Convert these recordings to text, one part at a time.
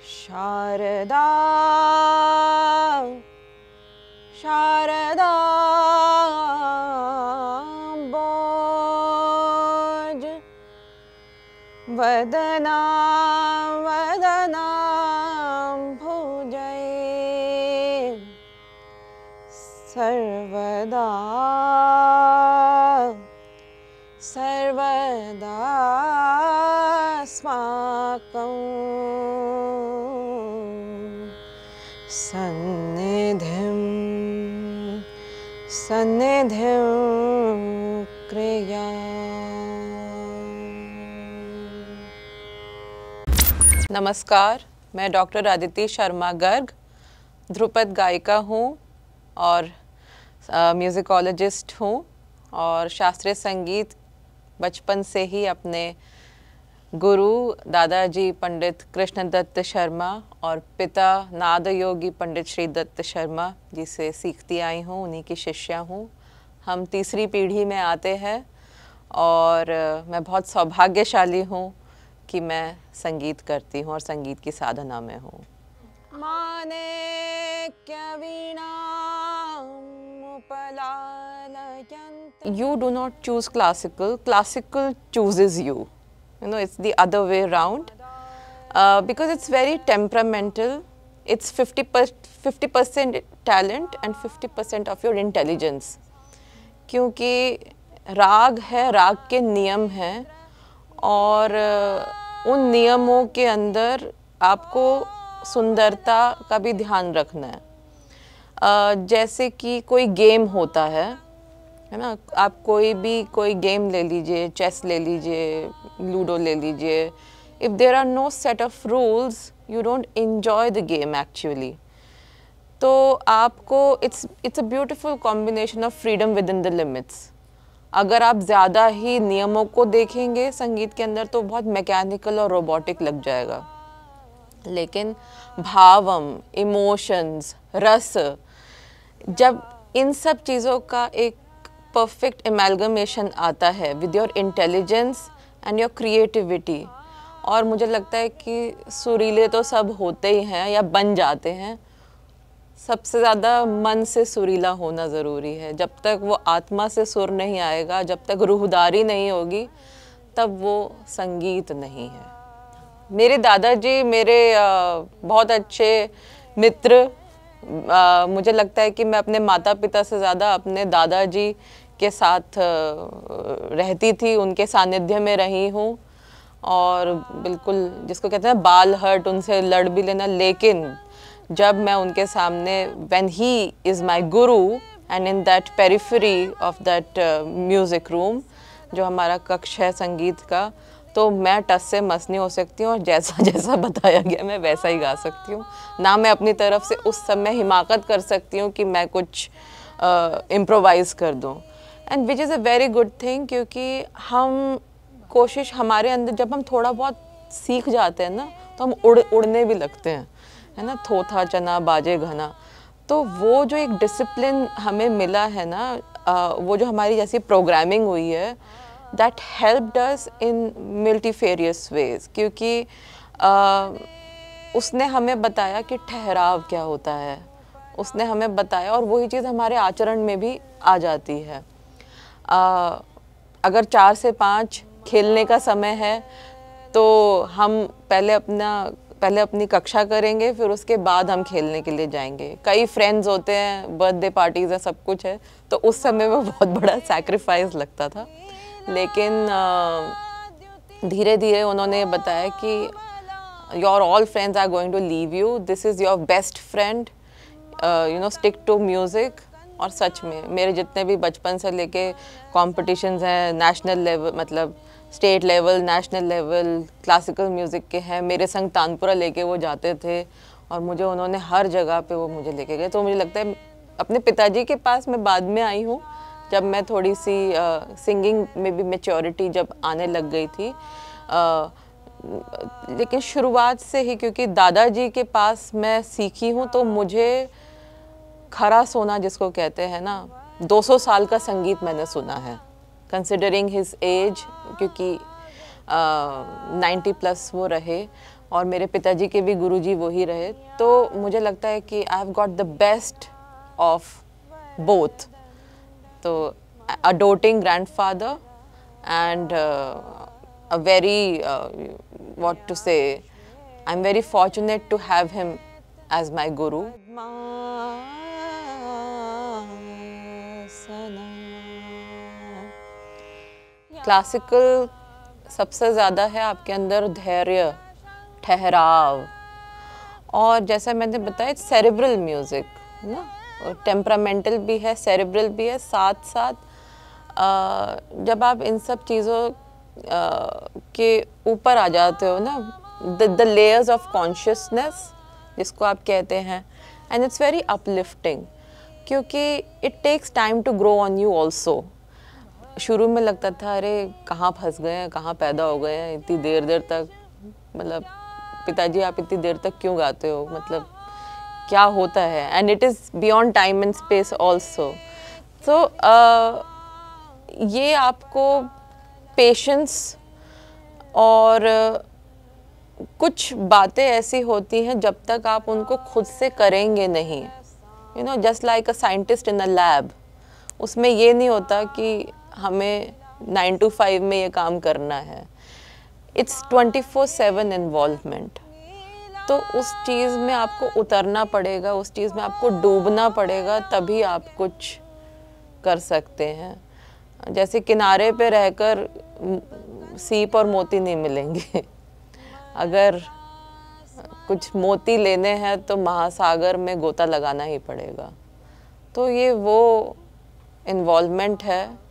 शारदा शारदा बोज वदना वदना भुजै सर्वदा सर्वदा अस्माकं सन्निधिं सन्निधिं क्रिया। नमस्कार, मैं डॉक्टर अदिति शर्मा गर्ग ध्रुपद गायिका हूँ और म्यूज़िकोलॉजिस्ट हूँ और शास्त्रीय संगीत बचपन से ही अपने गुरु दादाजी पंडित कृष्णदत्त शर्मा और पिता नाद योगी पंडित श्री दत्त शर्मा जी से सीखती आई हूँ, उन्हीं की शिष्या हूँ। हम तीसरी पीढ़ी में आते हैं और मैं बहुत सौभाग्यशाली हूँ कि मैं संगीत करती हूँ और संगीत की साधना में हूँ। You do not choose classical, classical chooses you. You know, it's the other way around because it's very temperamental. It's 50% talent and 50% of your intelligence. क्योंकि राग है, राग के नियम हैं और उन नियमों के अंदर आपको सुंदरता का भी ध्यान रखना है। जैसे कि कोई गेम होता है ना, आप कोई गेम ले लीजिए, चेस ले लीजिए, लूडो ले लीजिए। If there are no set of rules you don't enjoy the game actually. तो आपको it's a beautiful combination of freedom within the limits. अगर आप ज़्यादा ही नियमों को देखेंगे संगीत के अंदर तो बहुत मैकेनिकल और रोबोटिक लग जाएगा, लेकिन भावम, इमोशंस, रस, जब इन सब चीज़ों का एक परफेक्ट एमैल्गमेशन आता है with your intelligence and your creativity, और मुझे लगता है कि सुरीले तो सब होते ही हैं या बन जाते हैं, सबसे ज़्यादा मन से सुरीला होना ज़रूरी है। जब तक वो आत्मा से सुर नहीं आएगा, जब तक रूहदारी नहीं होगी, तब वो संगीत नहीं है। मेरे दादाजी मेरे बहुत अच्छे मित्र, मुझे लगता है कि मैं अपने माता पिता से ज़्यादा अपने दादाजी के साथ रहती थी, उनके सानिध्य में रही हूँ और बिल्कुल जिसको कहते हैं बाल हट, उनसे लड़ भी लेना। लेकिन जब मैं उनके सामने when he is my guru and in that periphery of that music room, जो हमारा कक्ष है संगीत का, तो मैं टस से मस नहीं हो सकती हूँ और जैसा जैसा बताया गया मैं वैसा ही गा सकती हूँ। ना मैं अपनी तरफ से उस समय हिमाकत कर सकती हूँ कि मैं कुछ इम्प्रोवाइज़ कर दूँ, and which is a very good thing, क्योंकि हम कोशिश हमारे अंदर जब हम थोड़ा बहुत सीख जाते हैं ना तो हम उड़ने भी लगते हैं, है ना, थोथा चना बाजे घना। तो वो जो एक डिसिप्लिन हमें मिला है ना, वो जो हमारी जैसी प्रोग्रामिंग हुई है, that helped us in multifarious ways, क्योंकि उसने हमें बताया कि ठहराव क्या होता है, उसने हमें बताया, और वही चीज़ हमारे आचरण में भी आ जाती है। अगर 4 से 5 खेलने का समय है तो हम पहले अपनी कक्षा करेंगे, फिर उसके बाद हम खेलने के लिए जाएंगे। कई फ्रेंड्स होते हैं, बर्थडे पार्टीज़ है, सब कुछ है, तो उस समय में बहुत बड़ा सैक्रिफाइस लगता था। लेकिन धीरे धीरे उन्होंने बताया कि your all friends are going to leave you, this is your best friend, you know, stick to music. और सच में मेरे जितने भी बचपन से लेके कॉम्पिटिशन्स हैं, नेशनल लेवल मतलब state level, national level classical music के हैं, मेरे संग तानपुरा लेके वो जाते थे और मुझे उन्होंने हर जगह पे वो मुझे लेके गए। तो मुझे लगता है अपने पिताजी के पास मैं बाद में आई हूँ, जब मैं थोड़ी सी सिंगिंग में भी मैच्योरिटी जब आने लग गई थी, लेकिन शुरुआत से ही क्योंकि दादाजी के पास मैं सीखी हूँ, तो मुझे खरा सोना जिसको कहते हैं ना, 200 साल का संगीत मैंने सुना है। कंसिडरिंग हिज एज, क्योंकि 90+ वो रहे और मेरे पिताजी के भी गुरुजी वही रहे, तो मुझे लगता है कि I have got the best of both. तो a doting grandfather and a very what to say, I'm very fortunate to have him as my guru. Classical सबसे ज़्यादा है आपके अंदर धैर्य, ठहराव, और जैसा मैंने बताया सेरेब्रल म्यूज़िक ना, और टेम्परामेंटल भी है, सेरेब्रल भी है. साथ साथ जब आप इन सब चीज़ों के ऊपर आ जाते हो ना, द लेयर्स ऑफ कॉन्शियसनेस जिसको आप कहते हैं, एंड इट्स वेरी अपलिफ्टिंग, क्योंकि it takes time to grow on you also. शुरू में लगता था अरे कहाँ फंस गए हैं, कहाँ पैदा हो गए हैं, इतनी देर देर तक, मतलब पिताजी आप इतनी देर तक क्यों गाते हो, मतलब क्या होता है. And it is beyond time and space also. तो ये आपको पेशेंस और कुछ बातें ऐसी होती हैं जब तक आप उनको खुद से करेंगे नहीं, you know, just like a scientist in a lab. उसमें ये नहीं होता कि हमें 9 to 5 में ये काम करना है. It's 24/7 involvement. तो उस चीज़ में आपको उतरना पड़ेगा, उस चीज़ में आपको डूबना पड़ेगा, तभी आप कुछ कर सकते हैं. जैसे किनारे पे रहकर सीप और मोती नहीं मिलेंगे. अगर कुछ मोती लेने हैं तो महासागर में गोता लगाना ही पड़ेगा. तो ये वो इन्वॉल्वमेंट है.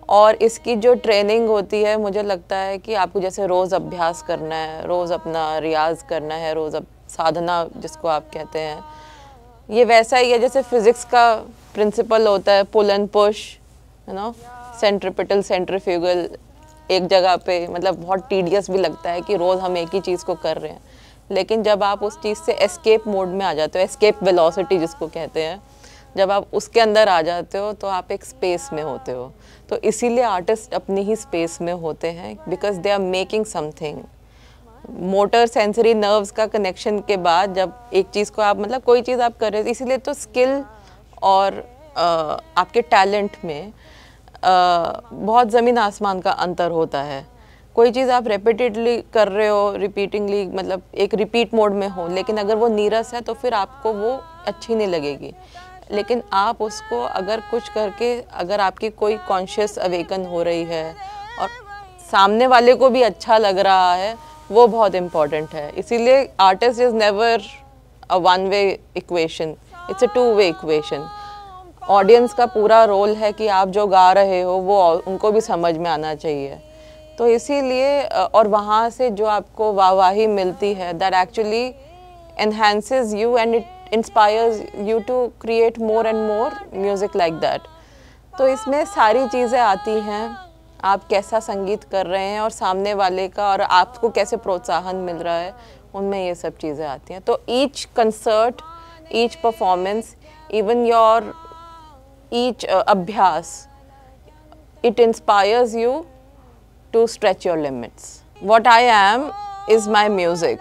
और इसकी जो ट्रेनिंग होती है, मुझे लगता है कि आपको जैसे रोज़ अभ्यास करना है, रोज़ अपना रियाज करना है, रोज़ साधना जिसको आप कहते हैं, ये वैसा ही है जैसे फिज़िक्स का प्रिंसिपल होता है, pull and push, you know, centripetal centrifugal, एक जगह पे. मतलब बहुत टीडियस भी लगता है कि रोज़ हम एक ही चीज़ को कर रहे हैं, लेकिन जब आप उस चीज़ से एस्केप मोड में आ जाते हो, एस्केप वेलोसिटी जिसको कहते हैं, जब आप उसके अंदर आ जाते हो तो आप एक स्पेस में होते हो. तो इसीलिए आर्टिस्ट अपनी ही स्पेस में होते हैं, because they are making something. Motor sensory nerves का कनेक्शन के बाद जब एक चीज़ को आप, मतलब कोई चीज़ आप कर रहे हो, इसीलिए तो स्किल और आपके टैलेंट में बहुत ज़मीन आसमान का अंतर होता है. कोई चीज़ आप रिपीटेडली कर रहे हो, रिपीटिंगली, मतलब एक रिपीट मोड में हो, लेकिन अगर वो नीरस है तो फिर आपको वो अच्छी नहीं लगेगी. लेकिन आप उसको अगर कुछ करके, अगर आपकी कोई कॉन्शियस अवेकन हो रही है और सामने वाले को भी अच्छा लग रहा है, वो बहुत इम्पॉर्टेंट है. इसीलिए artist is never a one way equation, it's a 2-way equation. Audience का पूरा रोल है कि आप जो गा रहे हो वो उनको भी समझ में आना चाहिए. तो इसीलिए और वहाँ से जो आपको वाहवाही मिलती है, that actually enhances you and it inspires you to create more and more music like that. तो इसमें सारी चीज़ें आती हैं, आप कैसा संगीत कर रहे हैं और सामने वाले का, और आपको कैसे प्रोत्साहन मिल रहा है, उनमें ये सब चीज़ें आती हैं. तो each concert, each performance, even your each अभ्यास, it inspires you to stretch your limits. What I am is my music.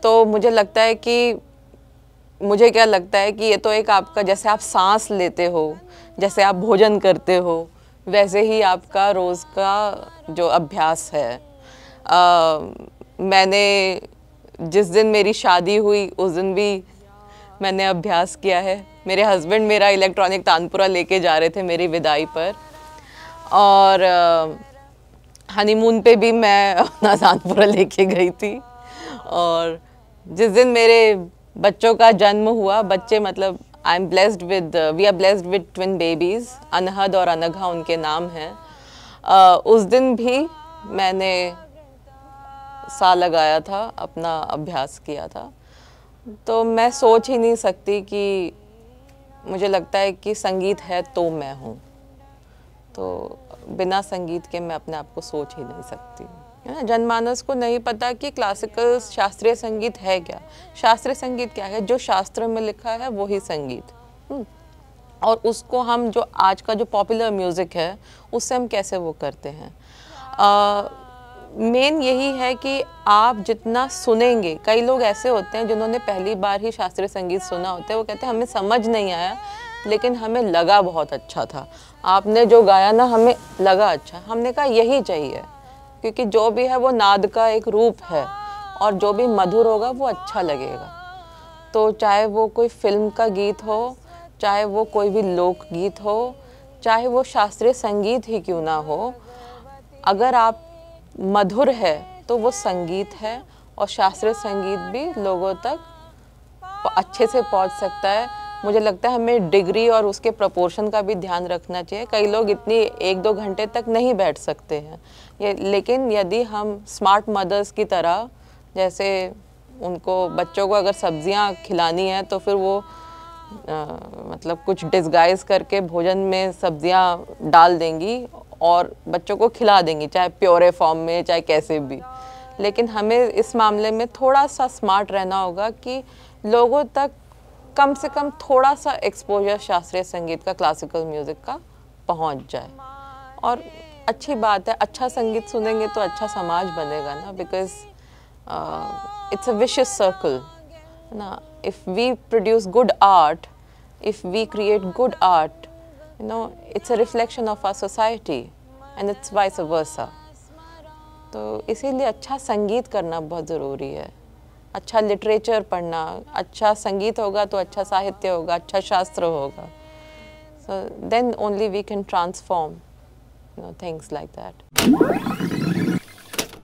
तो मुझे लगता है कि, मुझे क्या लगता है कि ये तो एक आपका, जैसे आप सांस लेते हो, जैसे आप भोजन करते हो, वैसे ही आपका रोज़ का जो अभ्यास है. मैंने जिस दिन मेरी शादी हुई उस दिन भी मैंने अभ्यास किया है. मेरे हस्बैंड मेरा इलेक्ट्रॉनिक तानपुरा लेके जा रहे थे मेरी विदाई पर, और हनीमून पे भी मैं अपना तानपुरा लेके गई थी. और जिस दिन मेरे बच्चों का जन्म हुआ, बच्चे मतलब I am blessed with, we are blessed with twin babies, Anhad और अनघा उनके नाम हैं. उस दिन भी मैंने सा लगाया था, अपना अभ्यास किया था. तो मैं सोच ही नहीं सकती कि, मुझे लगता है कि संगीत है तो मैं हूँ. तो बिना संगीत के मैं अपने आप को सोच ही नहीं सकती. है ना, जनमानस को नहीं पता कि क्लासिकल शास्त्रीय संगीत है क्या. शास्त्रीय संगीत क्या है? जो शास्त्र में लिखा है वही संगीत. और उसको हम जो आज का जो पॉपुलर म्यूज़िक है उससे हम कैसे वो करते हैं। मेन यही है कि आप जितना सुनेंगे, कई लोग ऐसे होते हैं जिन्होंने पहली बार ही शास्त्रीय संगीत सुना होता है, वो कहते हैं हमें समझ नहीं आया लेकिन हमें लगा बहुत अच्छा था, आपने जो गाया ना हमें लगा अच्छा। हमने कहा यही चाहिए, क्योंकि जो भी है वो नाद का एक रूप है और जो भी मधुर होगा वो अच्छा लगेगा। तो चाहे वो कोई फिल्म का गीत हो, चाहे वो कोई भी लोकगीत हो, चाहे वो शास्त्रीय संगीत ही क्यों ना हो, अगर आप मधुर है तो वो संगीत है, और शास्त्रीय संगीत भी लोगों तक अच्छे से पहुंच सकता है। मुझे लगता है हमें डिग्री और उसके प्रोपोर्शन का भी ध्यान रखना चाहिए। कई लोग इतनी 1-2 घंटे तक नहीं बैठ सकते हैं लेकिन यदि हम स्मार्ट मदर्स की तरह, जैसे उनको बच्चों को अगर सब्जियां खिलानी है तो फिर वो मतलब कुछ डिस्गाइज करके भोजन में सब्जियां डाल देंगी और बच्चों को खिला देंगी, चाहे प्योरे फॉर्म में चाहे कैसे भी। लेकिन हमें इस मामले में थोड़ा सा स्मार्ट रहना होगा कि लोगों तक कम से कम थोड़ा सा एक्सपोजर शास्त्रीय संगीत का, क्लासिकल म्यूज़िक का पहुंच जाए। और अच्छी बात है, अच्छा संगीत सुनेंगे तो अच्छा समाज बनेगा ना, because it's a vicious circle ना। If we produce good art, if we create good art, you know, it's a reflection of our society and it's vice versa. तो इसीलिए अच्छा संगीत करना बहुत ज़रूरी है, अच्छा लिटरेचर पढ़ना, अच्छा संगीत होगा तो अच्छा साहित्य होगा, अच्छा शास्त्र होगा। So then only we can transform, things like that.